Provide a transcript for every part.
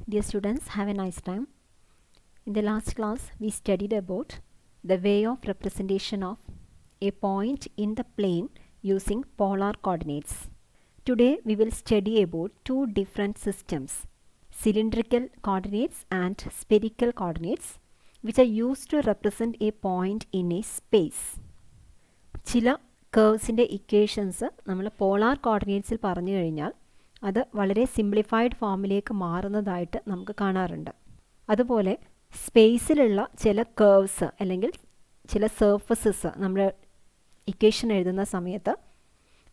Dear students, have a nice time. In the last class, we studied about the way of representation of a point in the plane using polar coordinates. Today, we will study about two different systems, cylindrical coordinates and spherical coordinates, which are used to represent a point in a space. ചില കേർവ്സിൻ്റെ equations നമ്മൾ polar കോർഡിനേറ്റ്സിൽ പറഞ്ഞു കഴിഞ്ഞാൽ അത് വളരെ simplified ഫോമിലേക്ക് മാറുന്നതായിട്ട് നമുക്ക് കാണാറുണ്ട്. അതുപോലെ സ്പേസിലുള്ള ചില കേർവ്സ് അല്ലെങ്കിൽ ചില സർഫസസ് നമ്മൾ ഇക്വേഷൻ എഴുതുന്ന സമയത്ത്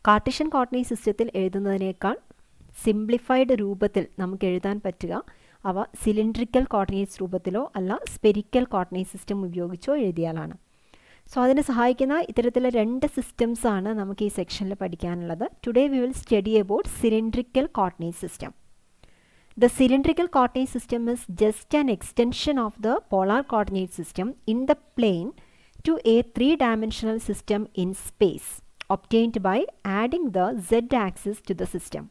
കാർട്ടീഷ്യൻ കോർഡിനേറ്റ് സിസ്റ്റത്തിൽ എഴുതുന്നതിനേക്കാൾ സിംപ്ലിഫൈഡ് രൂപത്തിൽ നമുക്ക് എഴുതാൻ പറ്റുക അവ സിലിണ്ട്രിക്കൽ കോർഡിനേറ്റ്സ് രൂപത്തിലോ അല്ല സ്പെരിക്കൽ കോർഡിനേറ്റ് സിസ്റ്റം ഉപയോഗിച്ചോ എഴുതിയാലാണ്. സോ അതിനെ സഹായിക്കുന്ന ഇത്തരത്തിലുള്ള രണ്ട് സിസ്റ്റംസ് ആണ് നമുക്ക് ഈ സെക്ഷനിൽ പഠിക്കാനുള്ളത്. Today we will study about cylindrical coordinate system. The cylindrical coordinate system is just an extension of the polar coordinate system in the plane to a three-dimensional system in space, obtained by adding the z-axis to the system.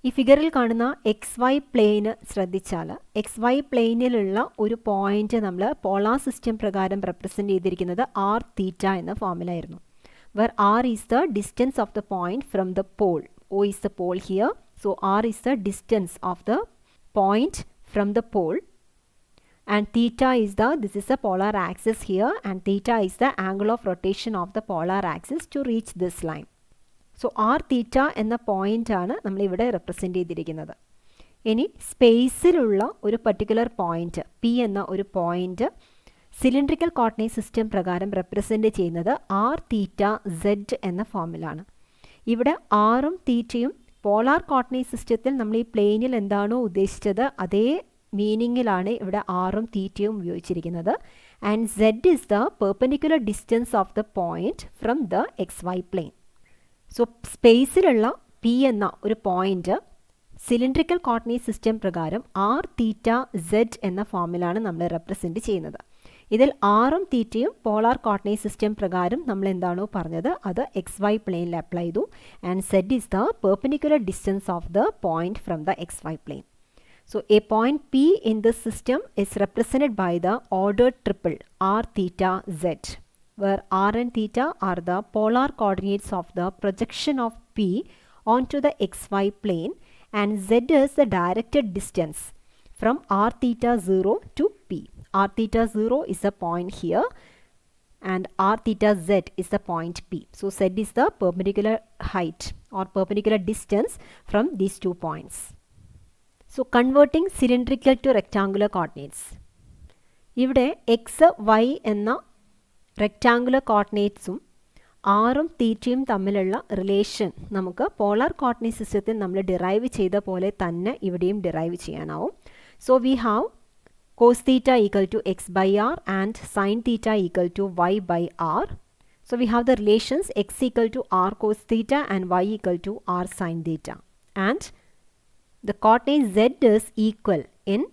ഈ ഫിഗറിൽ കാണുന്ന X Y പ്ലെയിന് ശ്രദ്ധിച്ചാൽ X Y പ്ലെയിനിലുള്ള ഒരു point നമ്മൾ polar system പ്രകാരം represent ചെയ്തിരിക്കുന്നത് r theta എന്ന ഫോമിലായിരുന്നു. Where r is the distance of the point from the pole. O is the pole here. So r is the distance of the point from the pole, and theta is this is the polar axis here, and theta is the angle of rotation of the polar axis to reach this line. So r theta എന്ന point ആണ് നമ്മൾ ഇവിടെ represent ചെയ്തിരിക്കുന്നത്. ഇനി സ്പേസിലുള്ള ഒരു particular point P എന്ന ഒരു point cylindrical coordinate system പ്രകാരം റെപ്രസെൻറ്റ് ചെയ്യുന്നത് ആർ തീറ്റ സെഡ് എന്ന ഫോമിലാണ്. ഇവിടെ ആറും തീറ്റയും പോളാർ കോർഡിനേറ്റ് സിസ്റ്റത്തിൽ നമ്മൾ ഈ പ്ലെയിനിൽ എന്താണോ ഉദ്ദേശിച്ചത് അതേ മീനിങ്ങിലാണ് ഇവിടെ ആറും തീറ്റയും ഉപയോഗിച്ചിരിക്കുന്നത്. And z is the perpendicular distance of the point from the X Y plane. So സ്പേസിലുള്ള പി എന്ന ഒരു പോയിന്റ് സിലിണ്ട്രിക്കൽ കോർഡിനേറ്റ് സിസ്റ്റം പ്രകാരം ആർ തീറ്റ സെഡ് എന്ന ഫോമിലാണ് നമ്മൾ റെപ്രസെൻറ്റ് ചെയ്യുന്നത്. ഇതിൽ ആറും തീറ്റയും പോളാർ കോർഡിനേറ്റ് സിസ്റ്റം പ്രകാരം നമ്മൾ എന്താണോ പറഞ്ഞത് അത് എക്സ് വൈ പ്ലെയിനിൽ അപ്ലൈ ചെയ്തു. And Z is the perpendicular distance of the point from the X Y plane. So a point P in this system is represented by the ordered triple r theta z, where r and theta are the polar coordinates of the projection of P onto the xy plane, and z is the directed distance from r theta 0 to P. R theta 0 is the point here, and r theta z is the point P. So z is the perpendicular height or perpendicular distance from these 2 points. So converting cylindrical to rectangular coordinates. ഇവിടെ X Y എന്ന rectangular കോർഡിനേറ്റ്സും ആറും തീറ്റയും തമ്മിലുള്ള relation നമുക്ക് polar coordinate സിസ്റ്റത്തിൽ നമ്മൾ derive ചെയ്ത പോലെ തന്നെ ഇവിടെയും ഡിറൈവ് ചെയ്യാനാവും. So we have cos theta equal to x by r and sin theta equal to y by r. So we have the relations x equal to r cos theta and y equal to r sin theta. And the coordinate z is equal in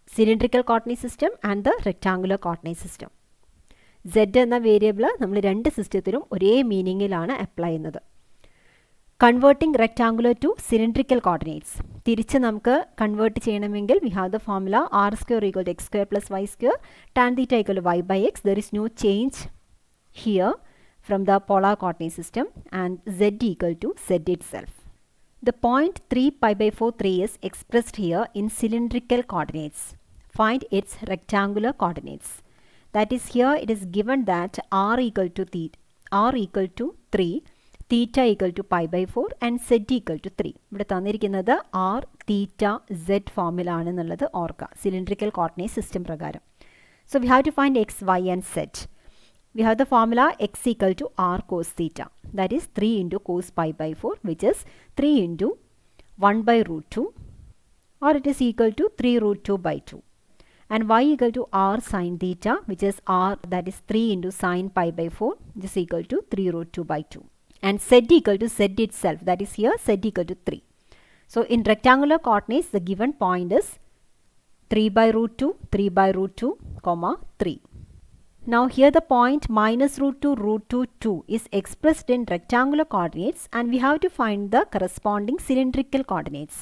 cylindrical coordinate system and the rectangular coordinate system. z എന്ന variable നമ്മൾ രണ്ട് സിസ്റ്റത്തിലും ഒരേ മീനിങ്ങിലാണ് apply ചെയ്യുന്നത്. Converting rectangular to cylindrical coordinates. തിരിച്ച് നമുക്ക് convert ചെയ്യണമെങ്കിൽ we have the formula R square equal to X square plus Y square tan theta equal to Y by X. There is no change here from the polar coordinate system and Z equal to Z itself. The point 3 pi by 4 3 is expressed here in cylindrical coordinates. Find its rectangular coordinates. That is, here it is given that r equal to 3, theta equal to pi by 4 and z equal to 3. ഇവിടെ തന്നിരിക്കുന്നത് r തീറ്റ z ഫോമിലാണെന്നുള്ളത് ഓർക്കുക cylindrical coordinate system പ്രകാരം. So we have to find x, y and z. We have the formula x equal to r cos theta, that is 3 into cos pi by 4, which is 3 into 1 by root 2, or it is equal to 3 root 2 by 2. And y equal to r sin theta, which is r, that is 3 into sin pi by 4, which is equal to 3 root 2 by 2. And z equal to z itself, that is here z equal to 3. So in rectangular coordinates, the given point is 3 by root 2, 3 by root 2, comma 3. Now here the point minus root 2 is expressed in rectangular coordinates, and we have to find the corresponding cylindrical coordinates.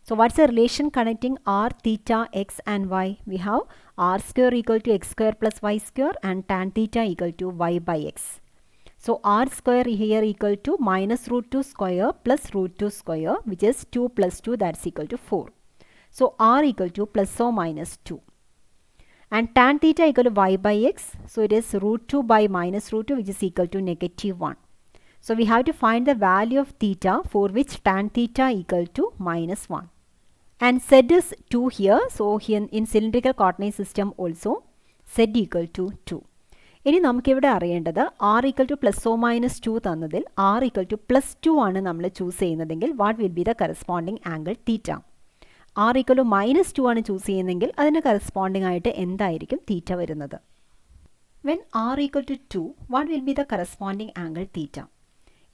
So So what's the relation connecting r, theta, x and y? We have r square equal to x square plus y square and tan theta equal to y by x. So r square here equal to minus root 2 square plus root 2 square, which is 2 plus 2, that's equal to 4. So r equal to plus or minus 2. And tan theta equal to y by x. So it is root 2 by minus root 2, which is equal to negative 1. So we have to find the value of theta, for which tan theta equal to minus 1. And z is 2 here. So here in cylindrical coordinate system also z equal to 2. ഇനി നമുക്കിവിടെ അറിയേണ്ടത് r equal to plus or minus 2 തന്നതിൽ r equal to plus 2 ആണ് നമ്മൾ choose ചെയ്യുന്നതെങ്കിൽ what will be the corresponding angle theta? r equal to minus 2 ആണ് choose ചെയ്യുന്നതെങ്കിൽ അതിന് corresponding ആയിട്ട് എന്തായിരിക്കും theta വരുന്നത്? When r equal to 2, what will be the corresponding angle theta?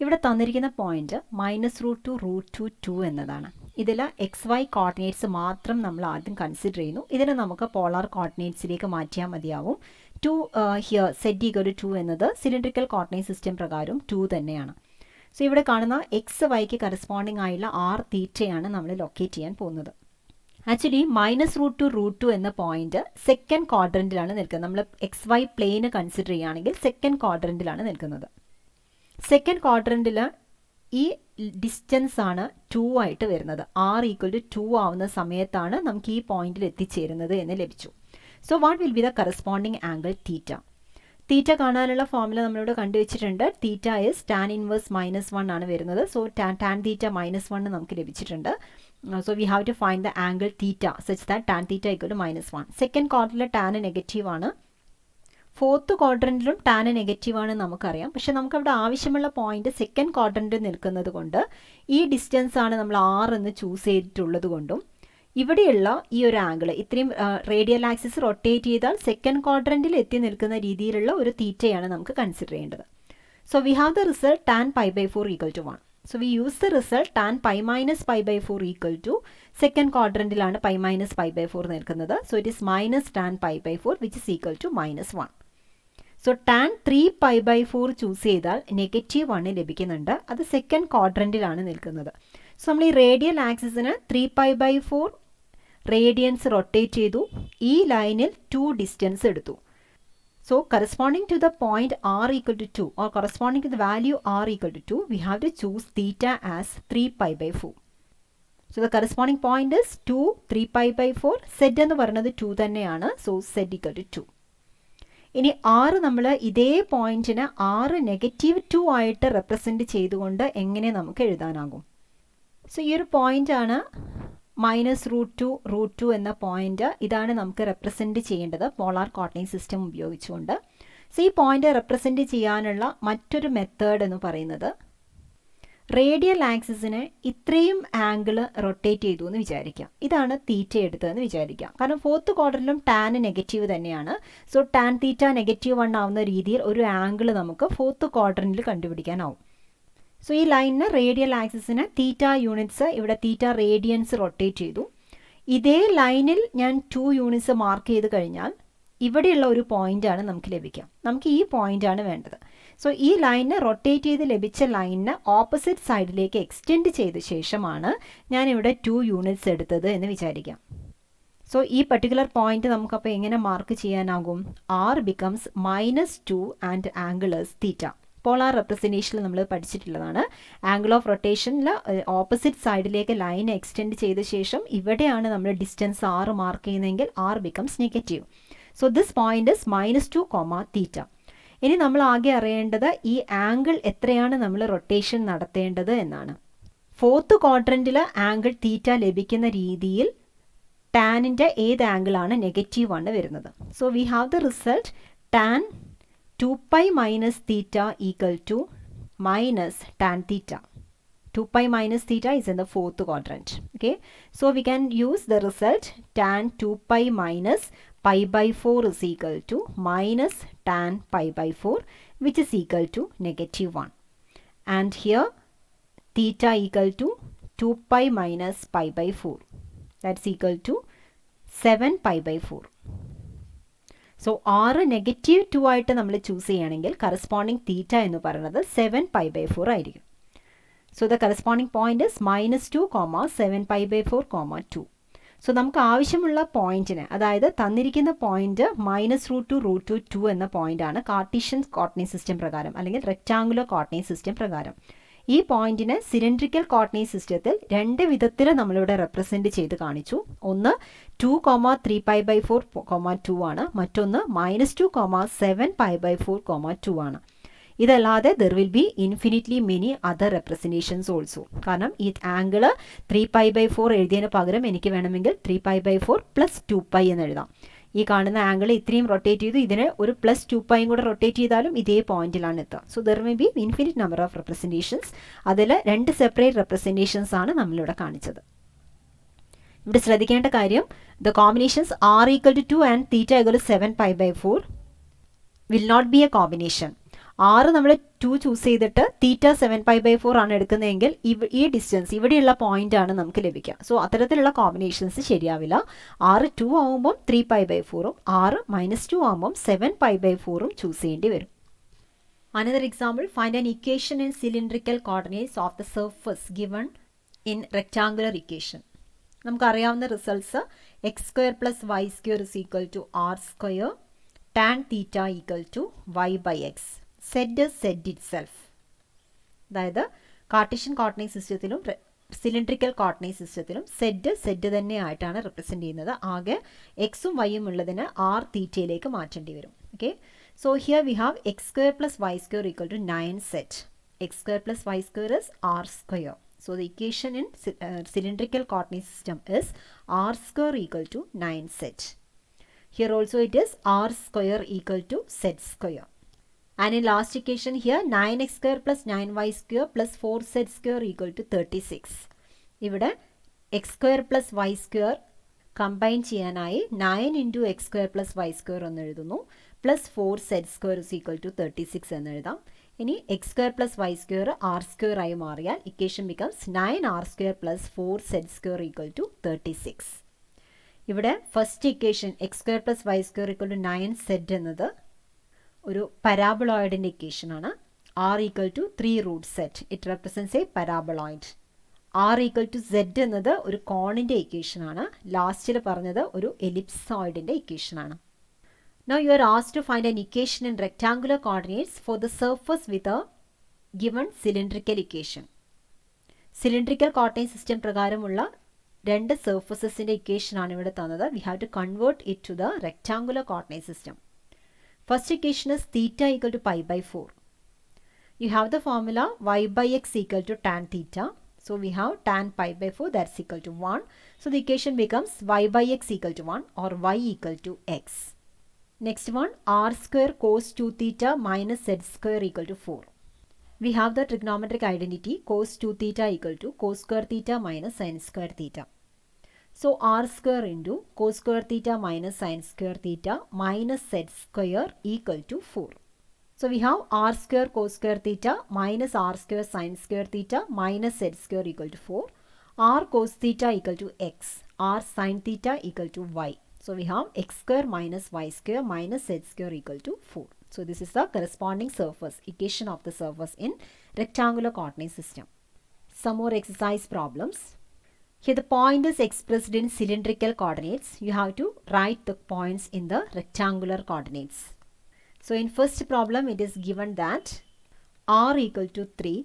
ഇവിടെ തന്നിരിക്കുന്ന point minus root two root two 2 എന്നതാണ്. ഇതിൽ എക്സ് വൈ കോർഡിനേറ്റ്സ് മാത്രം നമ്മൾ ആദ്യം കൺസിഡർ ചെയ്യുന്നു. ഇതിനെ നമുക്ക് പോളാർ കോർഡിനേറ്റ്സിലേക്ക് മാറ്റിയാൽ മതിയാവും. 2 ഹിയർ സെറ്റ് ഈക്വൽ ടു 2 എന്നത് സിലിണ്ടറിക്കൽ കോർഡിനേറ്റ് സിസ്റ്റം പ്രകാരം 2 തന്നെയാണ്. സോ ഇവിടെ കാണുന്ന എക്സ് വൈക്ക് കറസ്പോണ്ടിങ് ആയുള്ള ആർ തീറ്റയാണ് നമ്മൾ ലൊക്കേറ്റ് ചെയ്യാൻ പോകുന്നത്. Actually minus root two root 2 എന്ന പോയിന്റ് സെക്കൻഡ് ക്വാഡ്രന്റിലാണ് നിൽക്കുന്നത്. നമ്മൾ എക്സ് വൈ പ്ലെയിന് കൺസിഡർ ചെയ്യുകയാണെങ്കിൽ സെക്കൻഡ് ക്വാഡ്രന്റിലാണ് നിൽക്കുന്നത്. സെക്കൻഡ് ക്വാഡ്രന്റിൽ ഈ ഡിസ്റ്റൻസ് ആണ് 2 ആയിട്ട് വരുന്നത്. r ഈക്വൽ ടു 2 ആവുന്ന സമയത്താണ് നമുക്ക് ഈ പോയിന്റിൽ എത്തിച്ചേരുന്നത് എന്ന് ലഭിച്ചു. So what will be the corresponding angle theta? Theta കാണാനുള്ള ഫോർമുല നമ്മളിവിടെ കണ്ടുവച്ചിട്ടുണ്ട്. Theta is tan inverse minus 1 ആണ് വരുന്നത്. സോ ടാൻ തീറ്റ മൈനസ് 1 നമുക്ക് ലഭിച്ചിട്ടുണ്ട്. So we have to find the angle theta such that tan theta equal to minus 1. Second ക്വാർട്ടറിലെ tan negative ആണ്. Fourth ക്വാഡ്രന്റിലും ടാൻ നെഗറ്റീവ് ആണ് നമുക്കറിയാം. പക്ഷെ നമുക്കവിടെ ആവശ്യമുള്ള പോയിന്റ് സെക്കൻഡ് ക്വാഡ്രന്റിൽ നിൽക്കുന്നത് കൊണ്ട് ഈ ഡിസ്റ്റൻസ് ആണ് നമ്മൾ r എന്ന് ചൂസ് ചെയ്തിട്ടുള്ളത് കൊണ്ടും ഇവിടെയുള്ള ഈ ഒരു ആംഗിൾ ഇത്രയും റേഡിയൽ ആക്സിസ് റൊട്ടേറ്റ് ചെയ്താൽ സെക്കൻഡ് ക്വാഡ്രന്റിൽ എത്തി നിൽക്കുന്ന രീതിയിലുള്ള ഒരു തീറ്റയാണ് നമുക്ക് കൺസിഡർ ചെയ്യേണ്ടത്. So we have the result tan pi by 4 equal to 1. So we use the result tan pi minus pi by 4 equal to second ക്വാഡ്രന്റിലാണ് പൈ മൈനസ് പൈ ബൈ 4 നിൽക്കുന്നത്. So it is minus tan pi by 4 which is equal to minus 1. So tan 3 pi by 4 choose ചെയ്താൽ negative 1 ലഭിക്കുന്നുണ്ട്. അത് second ക്വാഡ്രന്റിലാണ് നിൽക്കുന്നത്. So നമ്മൾ ഈ radial ആക്സിസിന് 3 പൈ ബൈ 4 റേഡിയൻസ് റൊട്ടേറ്റ് ചെയ്തു. ഈ ലൈനിൽ 2 ഡിസ്റ്റൻസ് എടുത്തു. So corresponding to the point r equal to 2 or corresponding to the value r equal to 2 we have to choose theta as 3 pi by 4. So the corresponding point is 2 3 pi by 4. Z എന്ന് പറയുന്നത് 2 തന്നെയാണ്. So Z equal to 2. ഇനി r നമ്മൾ ഇതേ പോയിന്റിന് r negative 2 ആയിട്ട് represent ചെയ്തുകൊണ്ട് എങ്ങനെ നമുക്ക് എഴുതാനാകും? സോ ഈ ഒരു പോയിന്റ് ആണ് മൈനസ് റൂട്ട് 2 എന്ന പോയിന്റ്. ഇതാണ് നമുക്ക് റെപ്രസെൻറ്റ് ചെയ്യേണ്ടത് പോളാർ കോർഡിനേറ്റ് സിസ്റ്റം ഉപയോഗിച്ചുകൊണ്ട്. സോ ഈ പോയിന്റ് റെപ്രസെൻറ്റ് ചെയ്യാനുള്ള മറ്റൊരു മെത്തേഡ് എന്ന് പറയുന്നത് റേഡിയൽ ആക്സിസിനെ ഇത്രയും ആംഗിൾ റൊട്ടേറ്റ് ചെയ്തു എന്ന് വിചാരിക്കാം. ഇതാണ് തീറ്റ എടുത്തതെന്ന് വിചാരിക്കാം. കാരണം ഫോർത്ത് ക്വാർട്ടറിലും ടാൻ നെഗറ്റീവ് തന്നെയാണ്. സോ ടാൻ തീറ്റ നെഗറ്റീവ് 1 ആവുന്ന രീതിയിൽ ഒരു ആംഗിൾ നമുക്ക് ഫോർത്ത് ക്വാർട്ടറിൽ കണ്ടുപിടിക്കാനാവും. സോ ഈ ലൈനിന് റേഡിയൽ ആക്സിസിന് തീറ്റ യൂണിറ്റ്സ് ഇവിടെ തീറ്റ റേഡിയൻസ് റൊട്ടേറ്റ് ചെയ്തു. ഇതേ ലൈനിൽ ഞാൻ 2 യൂണിറ്റ്സ് മാർക്ക് ചെയ്ത് കഴിഞ്ഞാൽ ഇവിടെയുള്ള ഒരു പോയിന്റാണ് നമുക്ക് ലഭിക്കുക. നമുക്ക് ഈ പോയിന്റാണ് വേണ്ടത്. സോ ഈ ലൈനിന് റൊട്ടേറ്റ് ചെയ്ത് ലഭിച്ച ലൈനിന് ഓപ്പോസിറ്റ് സൈഡിലേക്ക് എക്സ്റ്റെൻഡ് ചെയ്ത ശേഷമാണ് ഞാനിവിടെ 2 യൂണിറ്റ്സ് എടുത്തത് എന്ന് വിചാരിക്കാം. സോ ഈ പർട്ടിക്കുലർ പോയിന്റ് നമുക്കപ്പോൾ എങ്ങനെ മാർക്ക് ചെയ്യാനാകും? r becomes -2 and angle is theta. Polar റെപ്രസെൻറ്റേഷനിൽ നമ്മൾ പഠിച്ചിട്ടുള്ളതാണ്. ആംഗിൾ ഓഫ് റൊട്ടേഷനിൽ ഓപ്പോസിറ്റ് സൈഡിലേക്ക് ലൈൻ എക്സ്റ്റെൻഡ് ചെയ്ത ശേഷം ഇവിടെയാണ് നമ്മൾ ഡിസ്റ്റൻസ് r മാർക്ക് ചെയ്യുന്നതെങ്കിൽ r becomes negative. So this point is -2, theta. ഇനി നമ്മൾ ആകെ അറിയേണ്ടത് ഈ ആംഗിൾ എത്രയാണ് നമ്മൾ റൊട്ടേഷൻ നടത്തേണ്ടത് എന്നാണ്. ഫോർത്ത് ക്വാഡ്രന്റിൽ ആംഗിൾ തീറ്റ ലഭിക്കുന്ന രീതിയിൽ ടാനിൻ്റെ ഏത് ആംഗിളാണ് നെഗറ്റീവ് 1 വരുന്നത്? So we have the result tan 2 pi minus theta equal to minus tan theta. 2 pi minus theta is in the fourth quadrant. Okay, so we can use the result tan 2 pi minus pi by 4 is equal to minus tan pi by 4, which is equal to -1. And here theta equal to 2 pi minus pi by 4, that's equal to 7 pi by 4. So r negative 2 ആയിട്ട് നമ്മൾ choose ചെയ്യുകയാണെങ്കിൽ corresponding തീറ്റ എന്ന് പറയുന്നത് 7 pi by 4 ആയിരിക്കും. So the corresponding point is minus 2, 7 pi by 4, 2. So നമുക്ക് ആവശ്യമുള്ള പോയിന്റിന്, അതായത് തന്നിരിക്കുന്ന പോയിന്റ് -√2 എന്ന പോയിന്റാണ് കാർട്ടീഷ്യൻ കോർഡിനേറ്റ് സിസ്റ്റം പ്രകാരം അല്ലെങ്കിൽ റെക്ടാങ്കുലർ കോർഡിനേറ്റ് സിസ്റ്റം പ്രകാരം. ഈ പോയിന്റിനെ സിലിണ്ടറിക്കൽ കോർഡിനേറ്റ് സിസ്റ്റത്തിൽ രണ്ട് വിധത്തിൽ നമ്മളിവിടെ റെപ്രസെന്റ് ചെയ്ത് കാണിച്ചു. ഒന്ന് 2, 3 pi by 4, 2 ആണ്. മറ്റൊന്ന് -2, 7 pi by 4, 2 ആണ്. ഇതല്ലാതെ there will be infinitely many other representations also. കാരണം ഈ ആംഗിള് 3 pi by 4 എഴുതിയതിന് പകരം എനിക്ക് വേണമെങ്കിൽ 3 pi by 4 പ്ലസ് 2 pi എന്ന് എഴുതാം. ഈ കാണുന്ന ആംഗിൾ ഇത്രയും റൊട്ടേറ്റ് ചെയ്തു, ഇതിനെ ഒരു പ്ലസ് 2 pi കൂടെ റൊട്ടേറ്റ് ചെയ്താലും ഇതേ പോയിന്റിലാണ് എത്തുക. So there may be infinite number of representations. അതിൽ രണ്ട് സെപ്പറേറ്റ് റെപ്രസെൻറ്റേഷൻസ് ആണ് നമ്മളിവിടെ കാണിച്ചത്. ഇവിടെ ശ്രദ്ധിക്കേണ്ട കാര്യം, ദ കോമ്പിനേഷൻസ് r = 2 ആൻഡ് θ = 7 pi by 4 will not be a combination. 6 നമ്മൾ 2 ചൂസ് ചെയ്തിട്ട് θ 7 pi by 4 ആണ് എടുക്കുന്നതെങ്കിൽ ഈ ഡിസ്റ്റൻസ് ഇവിടെയുള്ള പോയിന്റ് ആണ് നമുക്ക് ലഭിക്കുക. സോ അത്തരത്തിലുള്ള കോമ്പിനേഷൻസ് ശരിയാവില്ല. 6 2 ആവുമ്പം 3 pi by 4ഉം 6 -2 ആവുമ്പം 7 pi by 4ഉം ചൂസ് ചെയ്യേണ്ടി വരും. Another example, find an equation in cylindrical coordinates of the surface given in rectangular equation. നമുക്കറിയാവുന്ന results x² + y² = r², tan θ = y by x. Z is Z itself. അതായത് Cartesian coordinate സിസ്റ്റത്തിലും cylindrical coordinate സിസ്റ്റത്തിലും Z തന്നെയായിട്ടാണ് represent ചെയ്യുന്നത്. ആകെ എക്സും വൈയും ഉള്ളതിന് r തീറ്റയിലേക്ക് മാറ്റേണ്ടി വരും. Okay, so here we have x² + y² = 9z. x² + y² is r². So the equation in cylindrical coordinate system is r² = 9z. Here also it is r² = z². And in last equation here 9x² + 9y² + 4z² = 36. ഇവിടെ x² + y² combine ചെയ്യാനായി 9 × x² + y² എന്ന് എഴുതുന്നു, plus 4z² = 36 എന്ന് എഴുതാം. ഇനി x² + y² r² ആയി മാറിയാൽ equation becomes 9r² + 4z² = 36. ഇവിടെ first equation x² + y² = 9z എന്നത് ഒരു പരാബോളോയിഡിൻ്റെ ഇക്വേഷൻ ആണ്. r = 3√z. It represents a paraboloid. r = z എന്നത് ഒരു കോണിൻ്റെ ഇക്വേഷൻ ആണ്. ലാസ്റ്റിൽ പറഞ്ഞത് ഒരു എലിപ്സോയിഡിൻ്റെ ഇക്വേഷൻ ആണ്. Now you are asked to find an equation in rectangular coordinates for the surface with a given cylindrical equation. Cylindrical coordinate system പ്രകാരമുള്ള രണ്ട് സർഫസസിൻ്റെ equation ആണ് ഇവിടെ തന്നത്. We have to convert it to the rectangular coordinate system. First equation is θ = pi by 4. You have the formula y by x = tan theta. So we have tan pi by 4, that's equal to 1. So the equation becomes y by x = 1 or y = x. Next one, r² cos 2 theta minus z² = 4. We have the trigonometric identity cos 2 theta = cos square theta minus sin square theta. So r² into cos square theta minus sin square theta minus z² = 4. So we have r² cos square theta minus r² sin square theta minus z² = 4. r cos theta = x, r sin theta = y. So we have x² minus y² minus z² = 4. So this is the corresponding surface, equation of the surface in rectangular coordinate system. Some more exercise problems. Here the point is expressed in cylindrical coordinates. You have to write the points in the rectangular coordinates. So in first problem it is given that r = 3,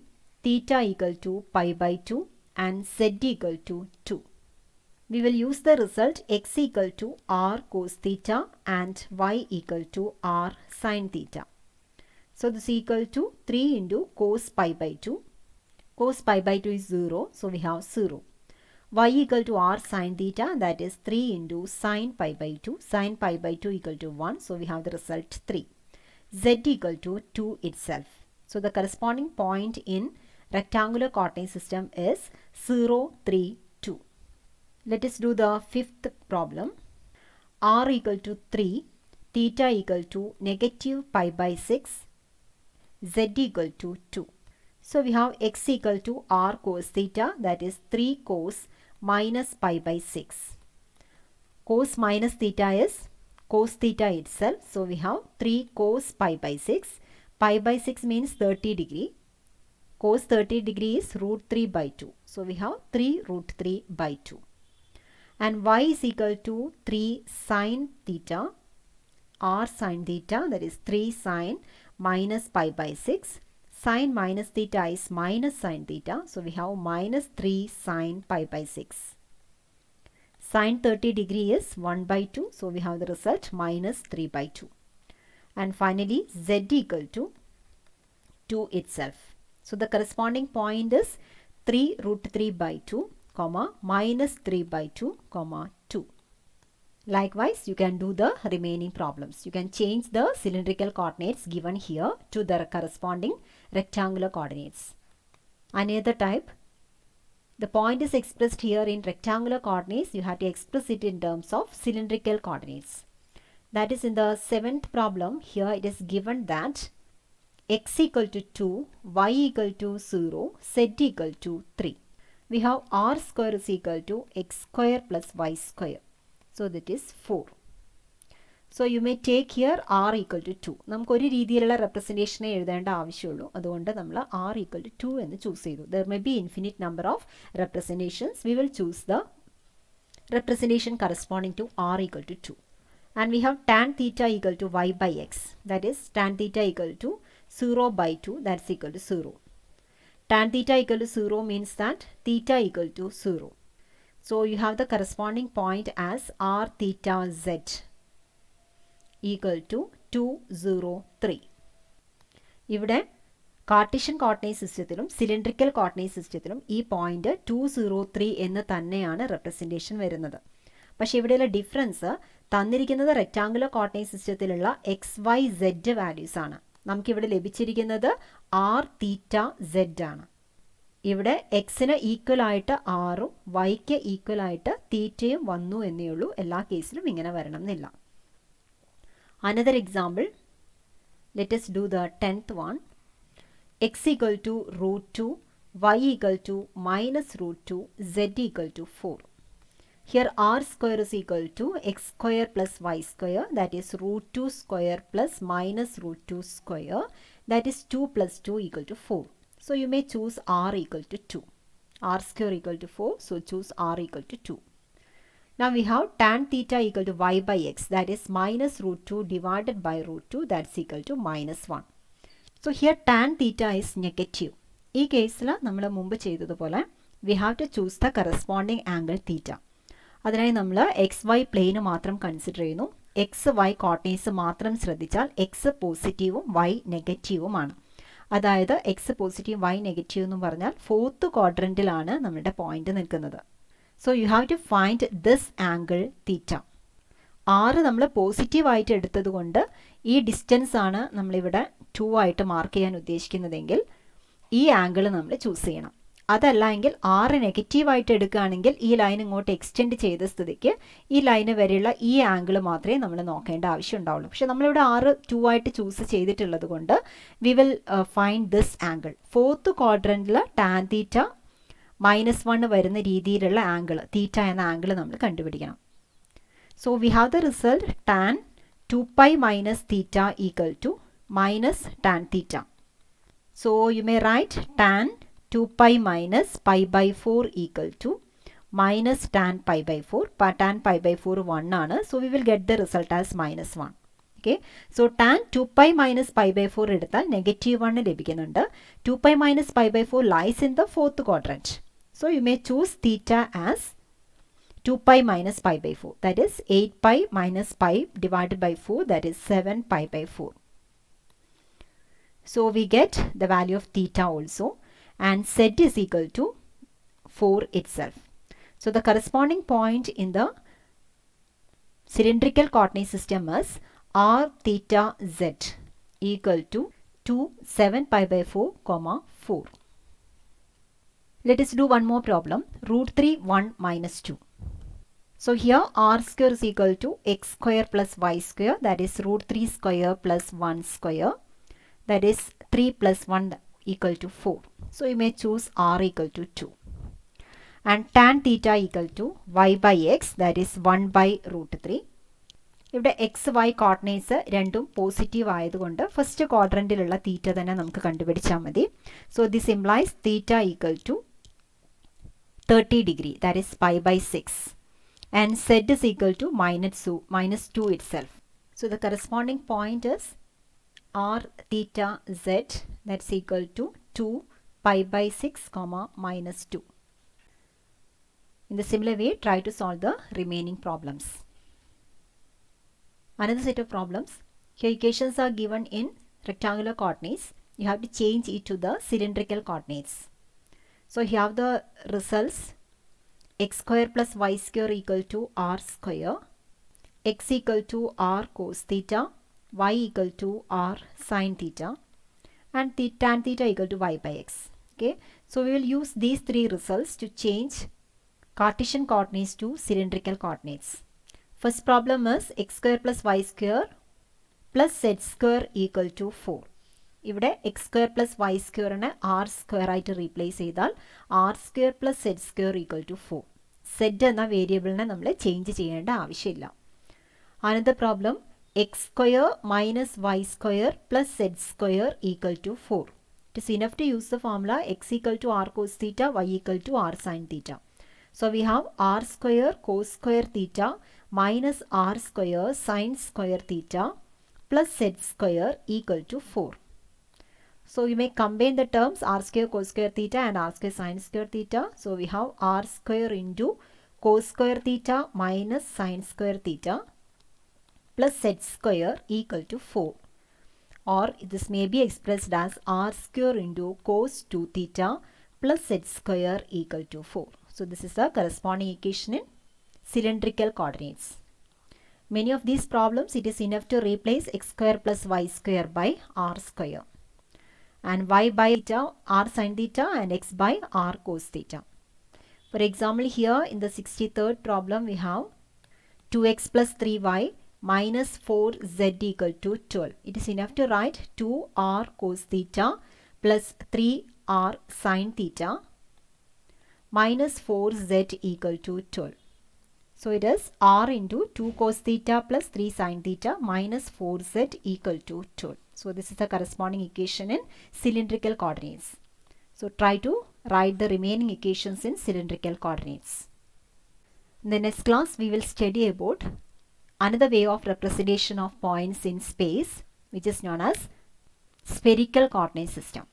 theta = pi by 2 and z = 2. We will use the result x = r cos theta and y = r sin theta. So this is equal to 3 × cos pi by 2. Cos pi by 2 is 0, so we have 0. Y = r sin theta, that is 3 × sin pi by 2. Sin pi by 2 = 1, so we have the result 3. Z = 2 itself. So the corresponding point in rectangular coordinate system is 0, 3, 2. Let us do the fifth problem. R = 3, theta = negative pi by 6, z = 2. So we have x = r cos theta, that is 3 cos minus pi by 6. Cos minus theta is cos theta itself. So we have 3 cos pi by 6. Pi by 6 means 30 degree. Cos 30 degree is root 3 by 2. So we have 3 root 3 by 2. And y is equal to 3 sine theta, r sine theta, that is 3 sine minus pi by 6. Sine minus theta is minus sine theta. So we have minus 3 sine pi by 6. Sine 30 degree is 1 by 2. So we have the result minus 3 by 2. And finally z equal to 2 itself. So the corresponding point is 3 root 3 by 2, comma, minus 3 by 2, comma, 2. Likewise, you can do the remaining problems. You can change the cylindrical coordinates given here to the corresponding rectangular coordinates. Another type, the point is expressed here in rectangular coordinates. You have to express it in terms of cylindrical coordinates. That is, in the 7th problem, here it is given that x equal to 2, y equal to 0, z equal to 3. We have r square is equal to x square plus y square. So that is 4. So you may take here r equal to 2. നമുക്ക് ഒരു രീതിയിലുള്ള representation എഴുതേണ്ട ആവശ്യമുള്ളൂ. അതുകൊണ്ട് നമ്മൾ r equal to 2 എന്ന് choose ചെയ്തു. There may be infinite number of representations. We will choose the representation corresponding to r equal to 2. And we have tan theta equal to y by x. That is tan theta equal to 0 by 2. That's equal to 0. Tan theta equal to 0 means that theta equal to 0. So you have the corresponding point as r theta z equal to 2, 0, 3. ഇവിടെ Cartesian coordinate സിസ്റ്റത്തിലും cylindrical coordinate സിസ്റ്റത്തിലും ഈ point 203 എന്ന് തന്നെയാണ് representation വരുന്നത്. പക്ഷേ ഇവിടെയുള്ള difference തന്നിരിക്കുന്നത് റെക്റ്റാങ്കുലർ കോർഡിനേറ്റ് സിസ്റ്റത്തിലുള്ള എക്സ് വൈ സെഡ് വാല്യൂസ് ആണ്. നമുക്കിവിടെ ലഭിച്ചിരിക്കുന്നത് ആർ തീറ്റ സെഡ് ആണ്. ഇവിടെ എക്സിന് ഈക്വൽ ആയിട്ട് ആറും വൈക്ക് ഈക്വൽ ആയിട്ട് തീറ്റയും വന്നു എന്നേ ഉള്ളൂ. എല്ലാ കേസിലും ഇങ്ങനെ വരണം എന്നില്ല. Another example, let us do the 10th one. X equal to root 2, y equal to minus root 2, z equal to 4. Here r square is equal to x square plus y square, that is root 2 square plus minus root 2 square, that is 2 plus 2 equal to 4. So you may choose r equal to 2. R square equal to 4, so choose r equal to 2. Now we have tan theta equal to y by x, that is minus root 2 divided by root 2, that's equal to minus 1. So here tan theta is negative. ഈ കേസിൽ നമ്മൾ മുമ്പ് ചെയ്തതുപോലെ we have to choose the corresponding angle theta. അതിനായി നമ്മൾ X Y പ്ലെയിന് മാത്രം consider ചെയ്യുന്നു. X Y coordinates മാത്രം ശ്രദ്ധിച്ചാൽ എക്സ് പോസിറ്റീവും വൈ നെഗറ്റീവുമാണ്. അതായത് എക്സ് പോസിറ്റീവ് വൈ നെഗറ്റീവ് എന്ന് പറഞ്ഞാൽ 4th ക്വാഡ്രൻറ്റിലാണ് നമ്മുടെ പോയിന്റ് നിൽക്കുന്നത്. So you have to find this angle theta. r നമ്മൾ പോസിറ്റീവ് ആയിട്ട് എടുത്തത് കൊണ്ട് ഈ ഡിസ്റ്റൻസ് ആണ് നമ്മളിവിടെ 2 ആയിട്ട് മാർക്ക് ചെയ്യാൻ ഉദ്ദേശിക്കുന്നതെങ്കിൽ ഈ ആംഗിൾ നമ്മൾ ചൂസ് ചെയ്യണം. അതല്ല എങ്കിൽ r നെഗറ്റീവ് ആയിട്ട് എടുക്കുകയാണെങ്കിൽ ഈ ലൈൻ ഇങ്ങോട്ട് എക്സ്റ്റെൻഡ് ചെയ്ത സ്ഥിതിക്ക് ഈ ലൈന് വരെയുള്ള ഈ ആംഗിൾ മാത്രമേ നമ്മൾ നോക്കേണ്ട ആവശ്യം ഉണ്ടാവുള്ളൂ. പക്ഷെ നമ്മളിവിടെ r 2 ആയിട്ട് ചൂസ് ചെയ്തിട്ടുള്ളത് കൊണ്ട് we will find this angle. 4th ക്വാഡ്രൻറ്റിൽ ടാൻ തീറ്റ -1 വരുന്ന രീതിയിലുള്ള ആംഗിൾ തീറ്റ എന്ന ആംഗിൾ നമ്മൾ കണ്ടുപിടിക്കണം. So we have the result tan 2π minus theta equal to minus tan theta. So you may write tan 2π minus pi by 4 equal to minus tan pi by 4. Tan pi by 4 1 ആണ്. So we will get the result as -1. Okay, so tan 2π minus pi by 4 എടുത്താൽ -1 ലഭിക്കുന്നുണ്ട്. 2π minus pi by 4 lies in the 4th ക്വാഡ്രന്റ്. So you may choose theta as 2π minus pi by 4. That is 8π minus pi divided by 4. That is 7π by 4. So we get the value of theta also. And z is equal to 4 itself. So the corresponding point in the cylindrical coordinate system is r theta z equal to 2 7π by 4, 4. Let us do one more problem. Root 3 1 minus 2. So here r square is equal to x square plus y square, that is root 3 square plus 1 square, that is 3 plus 1 equal to 4. So you may choose r equal to 2. And tan theta equal to y by x, that is 1 by root 3. ഇവിടെ X Y coordinates രണ്ടും positive ആയതുകൊണ്ട് first ക്വാഡ്രൻറ്റിലുള്ള theta തന്നെ നമുക്ക് കണ്ടുപിടിച്ചാൽ മതി. So this implies theta equal to 30 degree, that is pi by 6, and z is equal to minus 2 itself. So the corresponding point is r theta z, that's equal to 2 pi by 6 comma minus 2. In the similar way, try to solve the remaining problems. Another set of problems. Here equations are given in rectangular coordinates. You have to change it to the cylindrical coordinates. So you have the results: x square plus y square equal to r square, x equal to r cos theta, y equal to r sin theta, and tan theta equal to y by x. Okay, so we will use these three results to change Cartesian coordinates to cylindrical coordinates. First problem is x square plus y square plus z square equal to 4. ഇവിടെ x square plus y സ്ക്വയറിനെ r square ആയിട്ട് replace ചെയ്താൽ r square plus Z square equal to 4. Z എന്ന വേരിയബിളിനെ നമ്മൾ change ചെയ്യേണ്ട ആവശ്യമില്ല. Another problem x square minus y square plus Z square equal to 4. It is enough to use the formula x equal to r cos theta, y equal to r sine theta. So we have r square cos square theta minus R square sine square theta plus Z square equal to 4. So you may combine the terms r square cos square theta and r square sin square theta. So we have r square into cos square theta minus sin square theta plus z square equal to 4. Or this may be expressed as r square into cos 2 theta plus z square equal to 4. So this is the corresponding equation in cylindrical coordinates. Many of these problems it is enough to replace x square plus y square by r square, and y by theta r sin theta and x by r cos theta. For example, here in the 63rd problem we have 2x plus 3y minus 4z equal to 12. It is enough to write 2r cos theta plus 3r sin theta minus 4z equal to 12. So it is r into 2 cos theta plus 3 sin theta minus 4z equal to 12. So this is the corresponding equation in cylindrical coordinates. So try to write the remaining equations in cylindrical coordinates. In the next class we will study about another way of representation of points in space, which is known as spherical coordinate system.